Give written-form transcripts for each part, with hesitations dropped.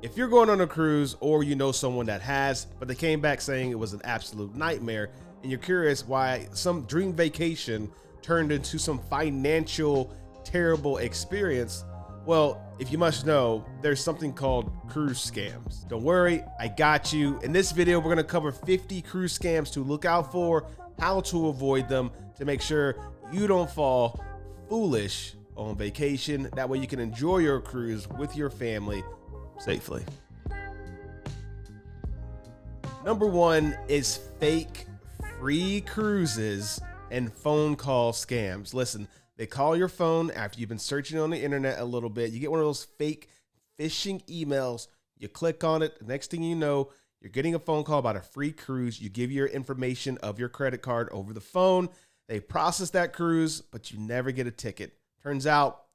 If you're going on a cruise or you know someone that has, but they came back saying it was an absolute nightmare, and you're curious why some dream vacation turned into some financial terrible experience, well, if you must know, there's something called cruise scams. Don't worry, I got you. In this video, we're gonna cover 50 cruise scams to look out for, how to avoid them, to make sure you don't fall foolish on vacation. That way you can enjoy your cruise with your family safely. Number one is fake free cruises and phone call scams. Listen, they call your phone after you've been searching on the internet a little bit. You get one of those fake phishing emails. You click on it. The next thing you know, you're getting a phone call about a free cruise. You give your information of your credit card over the phone. They process that cruise, but you never get a ticket. Turns out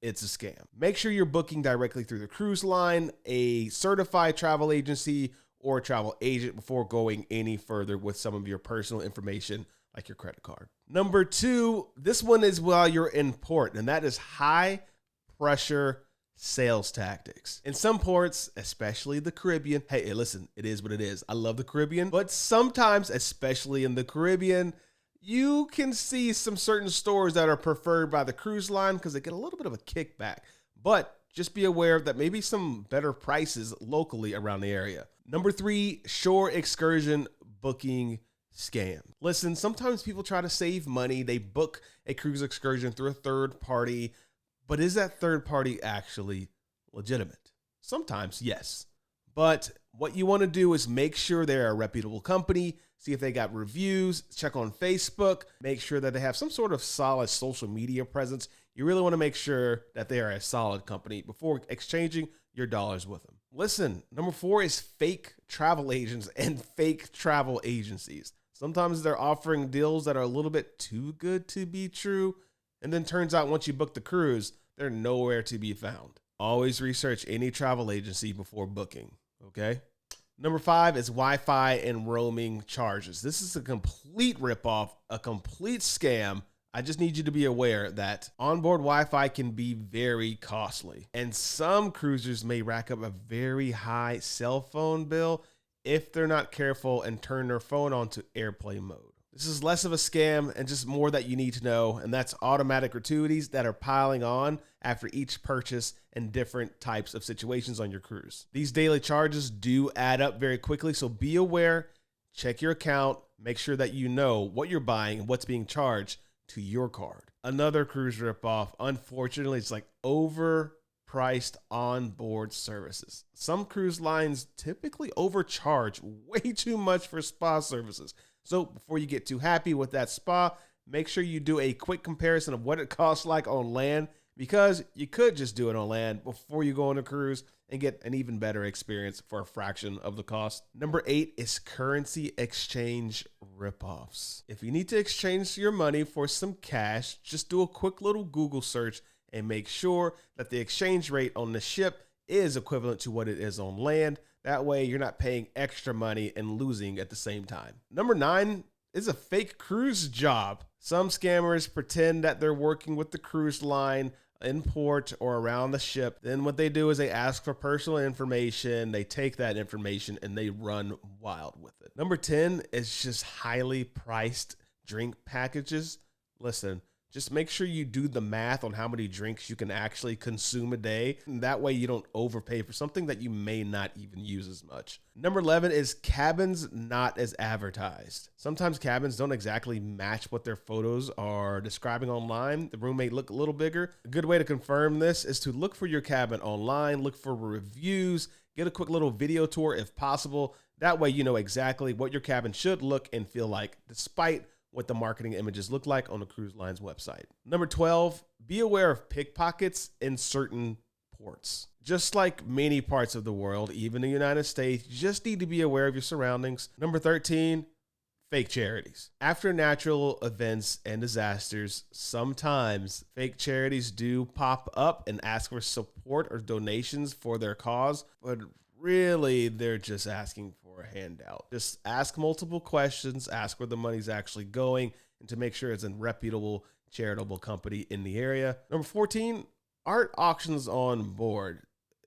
it's a scam. Make sure you're booking directly through the cruise line, a certified travel agency, or a travel agent before going any further with some of your personal information like your credit card. Number two, this one is while you're in port, and that is high pressure sales tactics. In some ports, especially the Caribbean, hey, listen, it is what it is. I love the Caribbean, but sometimes, especially in the Caribbean, you can see some certain stores that are preferred by the cruise line because they get a little bit of a kickback, but just be aware that maybe some better prices locally around the area. Number three, shore excursion booking scam. Listen, sometimes people try to save money. They book a cruise excursion through a third party, but is that third party actually legitimate? Sometimes, yes. But what you want to do is make sure they're a reputable company, see if they got reviews, check on Facebook, make sure that they have some sort of solid social media presence. You really want to make sure that they are a solid company before exchanging your dollars with them. Listen, number four is fake travel agents and fake travel agencies. Sometimes they're offering deals that are a little bit too good to be true, and then turns out once you book the cruise, they're nowhere to be found. Always research any travel agency before booking, okay? Number five is Wi-Fi and roaming charges. This is a complete ripoff, a complete scam. I just need you to be aware that onboard Wi-Fi can be very costly, and some cruisers may rack up a very high cell phone bill if they're not careful and turn their phone on to airplane mode. This is less of a scam and just more that you need to know, and that's automatic gratuities that are piling on after each purchase in different types of situations on your cruise. These daily charges do add up very quickly, so be aware, check your account, make sure that you know what you're buying and what's being charged to your card. Another cruise ripoff, unfortunately, it's like overpriced onboard services. Some cruise lines typically overcharge way too much for spa services. So before you get too happy with that spa, make sure you do a quick comparison of what it costs like on land, because you could just do it on land before you go on a cruise and get an even better experience for a fraction of the cost. Number eight is currency exchange ripoffs. If you need to exchange your money for some cash, just do a quick little Google search and make sure that the exchange rate on the ship is equivalent to what it is on land. That way you're not paying extra money and losing at the same time. Number nine is a fake cruise job. Some scammers pretend that they're working with the cruise line in port or around the ship. Then what they do is they ask for personal information. They take that information and they run wild with it. Number 10 is just highly priced drink packages. Listen, just make sure you do the math on how many drinks you can actually consume a day. And that way you don't overpay for something that you may not even use as much. Number 11 is cabins not as advertised. Sometimes cabins don't exactly match what their photos are describing online. The room may look a little bigger. A good way to confirm this is to look for your cabin online, look for reviews, get a quick little video tour if possible. That way you know exactly what your cabin should look and feel like, despite what the marketing images look like on the cruise line's website. Number 12, be aware of pickpockets in certain ports. Just like many parts of the world, even the United States, you just need to be aware of your surroundings. Number 13, fake charities. After natural events and disasters, sometimes fake charities do pop up and ask for support or donations for their cause, but really, they're just asking for a handout. Just ask multiple questions, ask where the money's actually going, and to make sure it's a reputable, charitable company in the area. Number 14, art auctions on board.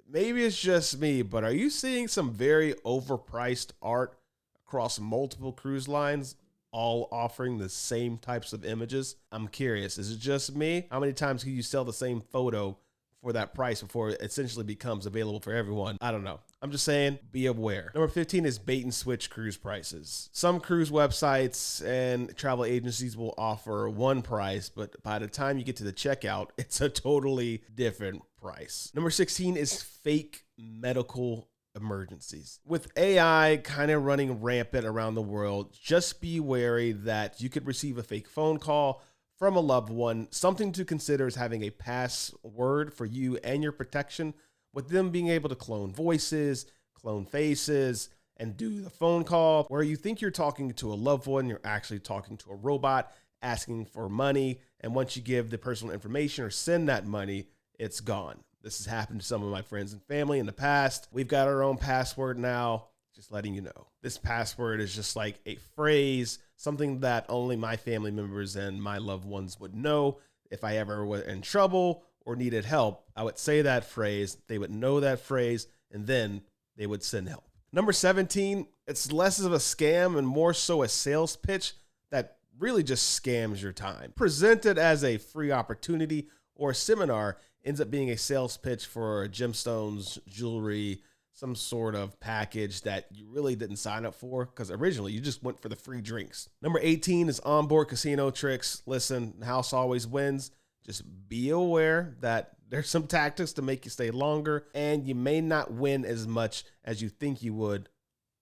maybe it's just me, but are you seeing some very overpriced art across multiple cruise lines, all offering the same types of images? I'm curious, is it just me? How many times can you sell the same photo for that price before it essentially becomes available for everyone? I don't know. I'm just saying, be aware. Number 15 is bait and switch cruise prices. Some cruise websites and travel agencies will offer one price, but by the time you get to the checkout, it's a totally different price. Number 16 is fake medical emergencies. With AI kind of running rampant around the world, just be wary that you could receive a fake phone call from a loved one. Something to consider is having a password for you and your protection, with them being able to clone voices, clone faces, and do the phone call where you think you're talking to a loved one, you're actually talking to a robot asking for money. And once you give the personal information or send that money, it's gone. This has happened to some of my friends and family in the past. We've got our own password now, just letting you know. This password is just like a phrase, something that only my family members and my loved ones would know. If I ever was in trouble or needed help, I would say that phrase, they would know that phrase, and then they would send help. Number 17, it's less of a scam and more so a sales pitch that really just scams your time. Presented as a free opportunity or a seminar, ends up being a sales pitch for gemstones, jewelry, some sort of package that you really didn't sign up for because originally you just went for the free drinks. Number 18 is onboard casino tricks. Listen, the house always wins. Just be aware that there's some tactics to make you stay longer, and you may not win as much as you think you would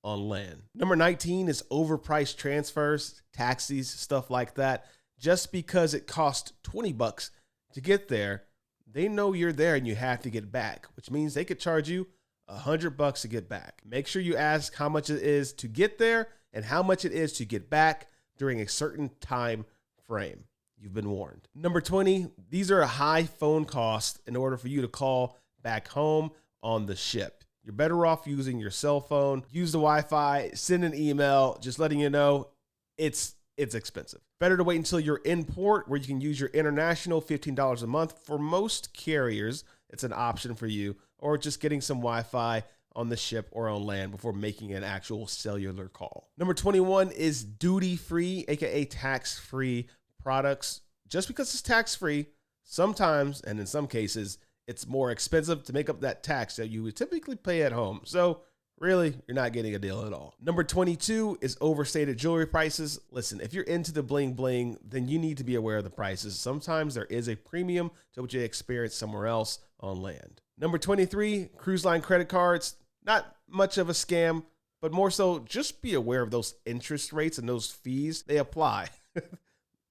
on land. Number 19 is overpriced transfers, taxis, stuff like that. Just because it costs $20 to get there, they know you're there and you have to get back, which means they could charge you $100 to get back. Make sure you ask how much it is to get there and how much it is to get back during a certain time frame. You've been warned. Number 20, these are a high phone cost in order for you to call back home on the ship. You're better off using your cell phone, use the Wi-Fi, send an email, just letting you know it's expensive. Better to wait until you're in port where you can use your international $15 a month. For most carriers, it's an option for you, or just getting some Wi-Fi on the ship or on land before making an actual cellular call. Number 21 is duty-free, aka tax-free products. Just because it's tax-free, sometimes, and in some cases, it's more expensive to make up that tax that you would typically pay at home. So really, you're not getting a deal at all. Number 22 is overstated jewelry prices. Listen, if you're into the bling bling, then you need to be aware of the prices. Sometimes there is a premium to what you experience somewhere else on land. Number 23, cruise line credit cards. Not much of a scam, but more so just be aware of those interest rates and those fees. They apply.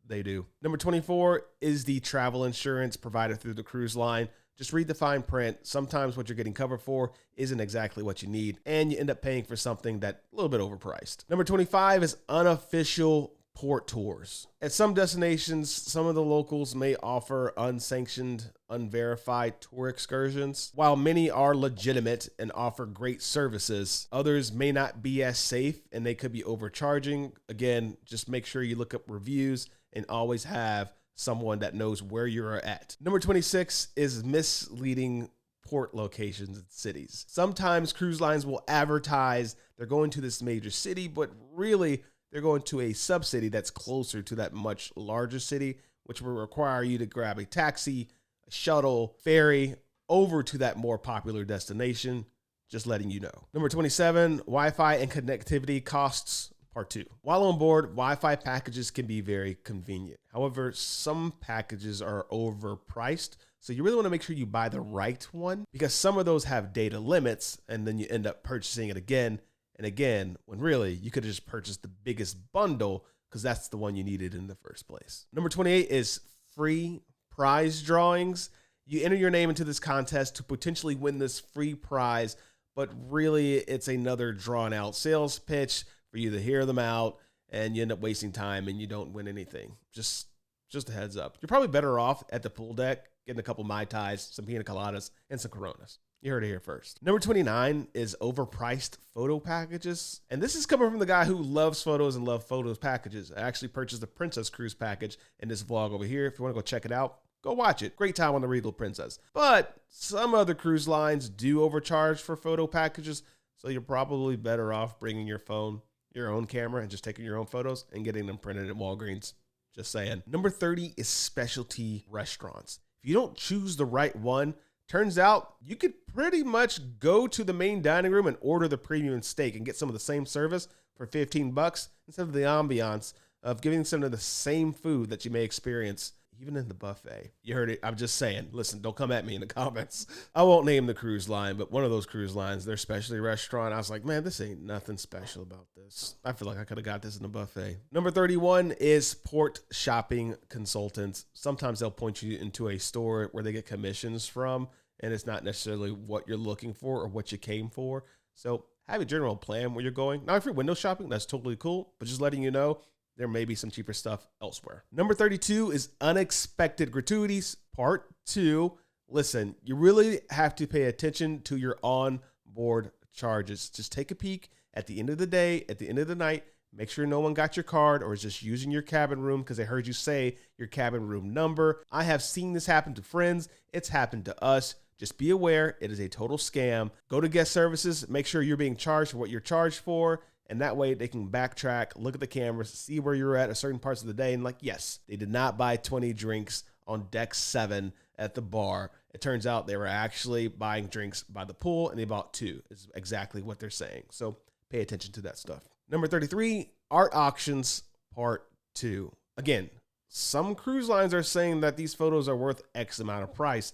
They do. Number 24 is the travel insurance provided through the cruise line. Just read the fine print. Sometimes what you're getting covered for isn't exactly what you need, and you end up paying for something that's a little bit overpriced. Number 25 is unofficial port tours. At some destinations, some of the locals may offer unsanctioned, unverified tour excursions. While many are legitimate and offer great services, others may not be as safe and they could be overcharging. Again, just make sure you look up reviews and always have someone that knows where you're at. Number 26 is misleading port locations in cities. Sometimes cruise lines will advertise they're going to this major city, but really they're going to a sub-city that's closer to that much larger city, which will require you to grab a taxi, a shuttle, ferry over to that more popular destination. Just letting you know. Number 27, Wi-Fi and connectivity costs. Part 2. While on board, Wi-Fi packages can be very convenient. However, some packages are overpriced, so you really want to make sure you buy the right one because some of those have data limits and then you end up purchasing it again and again when really you could have just purchased the biggest bundle because that's the one you needed in the first place. Number 28 is free prize drawings. You enter your name into this contest to potentially win this free prize, but really it's another drawn out sales pitch for you to hear them out, and you end up wasting time and you don't win anything. Just a heads up. You're probably better off at the pool deck getting a couple Mai Tais, some pina coladas, and some Coronas. You heard it here first. Number 29 is overpriced photo packages. And this is coming from the guy who loves photos and loves photos packages. I actually purchased the Princess Cruise package in this vlog over here. If you want to go check it out, Go watch it. Great time on the Regal Princess. But some other cruise lines do overcharge for photo packages, so you're probably better off bringing your phone, your own camera, and just taking your own photos and getting them printed at Walgreens. Just saying. Number 30 is specialty restaurants. If you don't choose the right one, turns out you could pretty much go to the main dining room and order the premium steak and get some of the same service for $15 instead of the ambiance of giving some of the same food that you may experience even in the buffet. You heard it. I'm just saying. Listen, don't come at me in the comments. I won't name the cruise line, but one of those cruise lines, their specialty restaurant, I was like, man, this ain't nothing special about this. I feel like I could have got this in a buffet. Number 31 is port shopping consultants. Sometimes they'll point you into a store where they get commissions from, and it's not necessarily what you're looking for or what you came for. So have a general plan where you're going. Now, if you're window shopping, that's totally cool, but just letting you know, there may be some cheaper stuff elsewhere. Number 32 is unexpected gratuities, part 2. Listen, you really have to pay attention to your onboard charges. Just take a peek at the end of the day, at the end of the night. Make sure no one got your card or is just using your cabin room because they heard you say your cabin room number. I have seen this happen to friends. It's happened to us. Just be aware, it is a total scam. Go to guest services, make sure you're being charged for what you're charged for. And that way they can backtrack, look at the cameras, see where you're at certain parts of the day. And like, yes, they did not buy 20 drinks on deck 7 at the bar. It turns out they were actually buying drinks by the pool and they bought 2 is exactly what they're saying. So pay attention to that stuff. Number 33, art auctions, part 2. Again, some cruise lines are saying that these photos are worth X amount of price.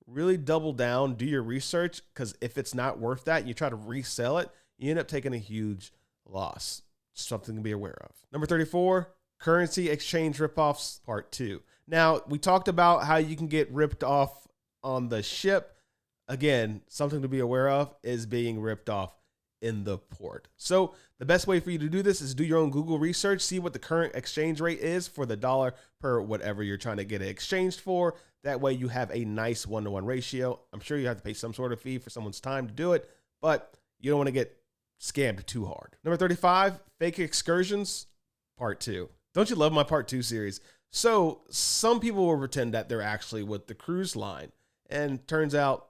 Really double down, do your research, because if it's not worth that, you try to resell it, you end up taking a huge loss. Something to be aware of. Number 34, currency exchange ripoffs, part 2. Now, we talked about how you can get ripped off on the ship. Again, something to be aware of is being ripped off in the port. So the best way for you to do this is do your own Google research, see what the current exchange rate is for the dollar per whatever you're trying to get it exchanged for. That way you have a nice 1-to-1 ratio. I'm sure you have to pay some sort of fee for someone's time to do it, but you don't want to get scammed too hard. Number 35, fake excursions, part 2. Don't you love my part 2 series? So some people will pretend that they're actually with the cruise line, and turns out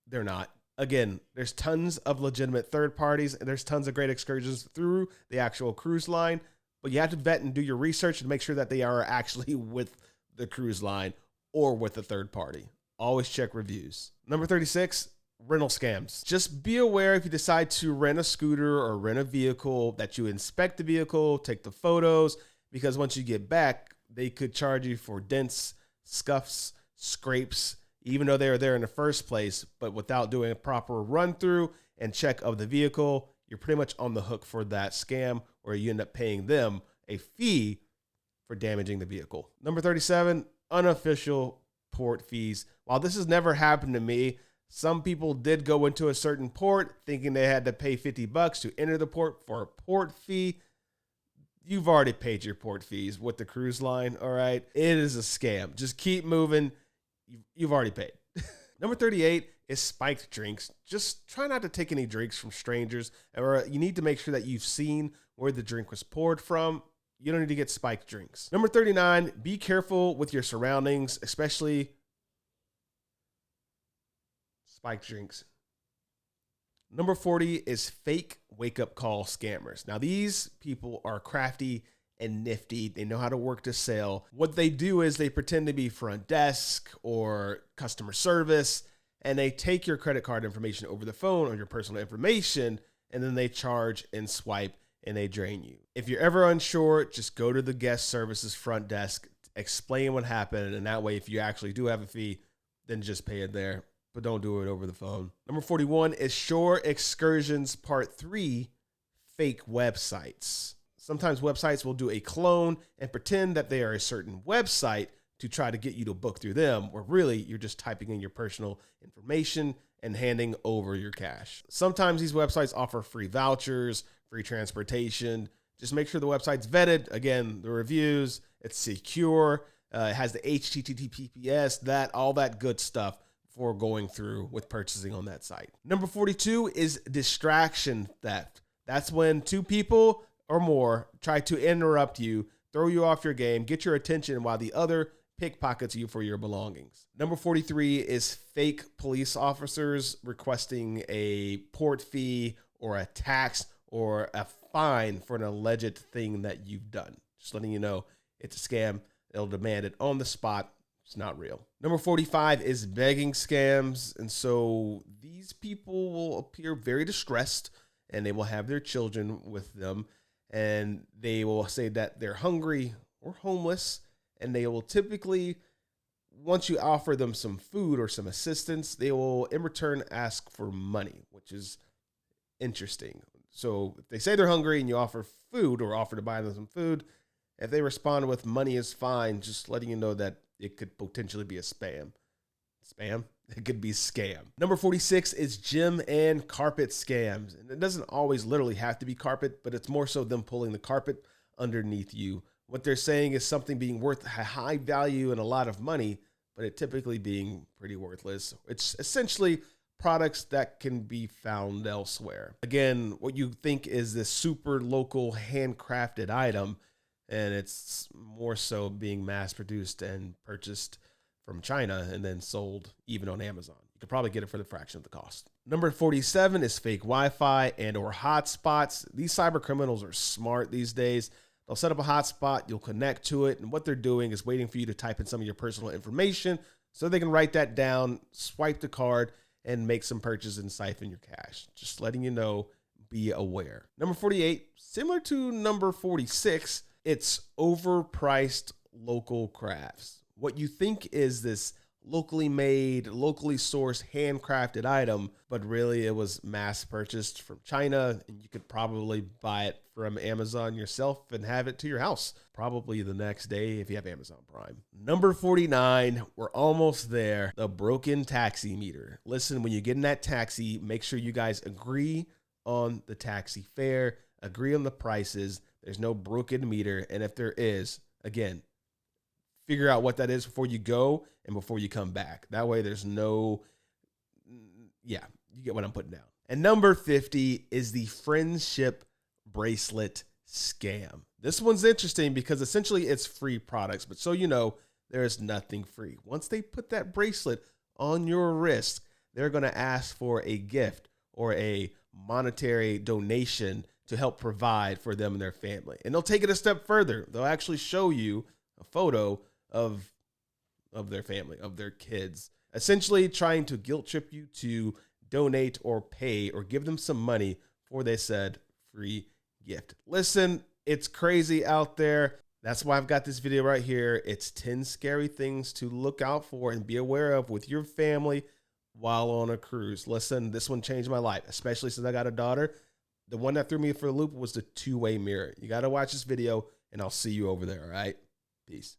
they're not. Again, there's tons of legitimate third parties, and there's tons of great excursions through the actual cruise line, but you have to vet and do your research to make sure that they are actually with the cruise line or with a third party. Always check reviews. Number 36, rental scams. Just be aware if you decide to rent a scooter or rent a vehicle that you inspect the vehicle, take the photos, because once you get back, they could charge you for dents, scuffs, scrapes, even though they were there in the first place, but without doing a proper run through and check of the vehicle, you're pretty much on the hook for that scam, or you end up paying them a fee for damaging the vehicle. Number 37, unofficial port fees. While this has never happened to me, some people did go into a certain port thinking they had to pay $50 to enter the port for a port fee. You've already paid your port fees with the cruise line, all right? It is a scam. Just keep moving. You've already paid. Number 38 is spiked drinks. Just try not to take any drinks from strangers, or you need to make sure that you've seen where the drink was poured from. You don't need to get spiked drinks. Number 39, be careful with your surroundings, especially spiked drinks. Number 40 is fake wake-up call scammers. Now, these people are crafty and nifty. They know how to work the sale. What they do is they pretend to be front desk or customer service, and they take your credit card information over the phone or your personal information, and then they charge and swipe and they drain you. If you're ever unsure, just go to the guest services front desk, explain what happened, and that way, if you actually do have a fee, then just pay it there, but don't do it over the phone. Number 41 is Shore Excursions Part 3, fake websites. Sometimes websites will do a clone and pretend that they are a certain website to try to get you to book through them, where really you're just typing in your personal information and handing over your cash. Sometimes these websites offer free vouchers, free transportation. Just make sure the website's vetted. Again, the reviews, it's secure, it has the HTTPS, all that good stuff for going through with purchasing on that site. Number 42 is distraction theft. That's when two people or more try to interrupt you, throw you off your game, get your attention while the other pickpockets you for your belongings. Number 43 is fake police officers requesting a port fee or a tax or a fine for an alleged thing that you've done. Just letting you know it's a scam. They'll demand it on the spot. It's not real. Number 45 is begging scams. And so these people will appear very distressed and they will have their children with them. And they will say that they're hungry or homeless. And they will typically, once you offer them some food or some assistance, they will in return ask for money, which is interesting. So if they say they're hungry and you offer food or offer to buy them some food, if they respond with money is fine, just letting you know that it could potentially be a spam. Spam? It could be scam. Number 46 is gym and carpet scams. And it doesn't always literally have to be carpet, but it's more so them pulling the carpet underneath you. What they're saying is something being worth a high value and a lot of money, but it typically being pretty worthless. It's essentially products that can be found elsewhere. Again, what you think is this super local handcrafted item, and it's more so being mass produced and purchased from China and then sold even on Amazon. You could probably get it for the fraction of the cost. Number 47 is fake Wi-Fi and or hotspots. These cyber criminals are smart these days. They'll set up a hotspot, you'll connect to it, and what they're doing is waiting for you to type in some of your personal information so they can write that down, swipe the card, and make some purchase and siphon your cash. Just letting you know, be aware. Number 48, similar to number 46, it's overpriced local crafts. What you think is this locally made, locally sourced, handcrafted item, but really it was mass purchased from China, and you could probably buy it from Amazon yourself and have it to your house probably the next day if you have Amazon Prime. Number 49, we're almost there, the broken taxi meter. Listen, when you get in that taxi, make sure you guys agree on the taxi fare, agree on the prices. There's no broken meter, and if there is, again, figure out what that is before you go and before you come back. That way there's no, yeah, you get what I'm putting down. And number 50 is the friendship bracelet scam. This one's interesting because essentially it's free products, but so you know, there is nothing free. Once they put that bracelet on your wrist, they're going to ask for a gift or a monetary donation to help provide for them and their family. And they'll take it a step further. They'll actually show you a photo of their family, of their kids, essentially trying to guilt trip you to donate or pay or give them some money for they said free gift. Listen, it's crazy out there. That's why I've got this video right here. It's 10 scary things to look out for and be aware of with your family while on a cruise. Listen, this one changed my life, especially since I got a daughter. The one that threw me for a loop was the two-way mirror. You got to watch this video, and I'll see you over there, all right? Peace.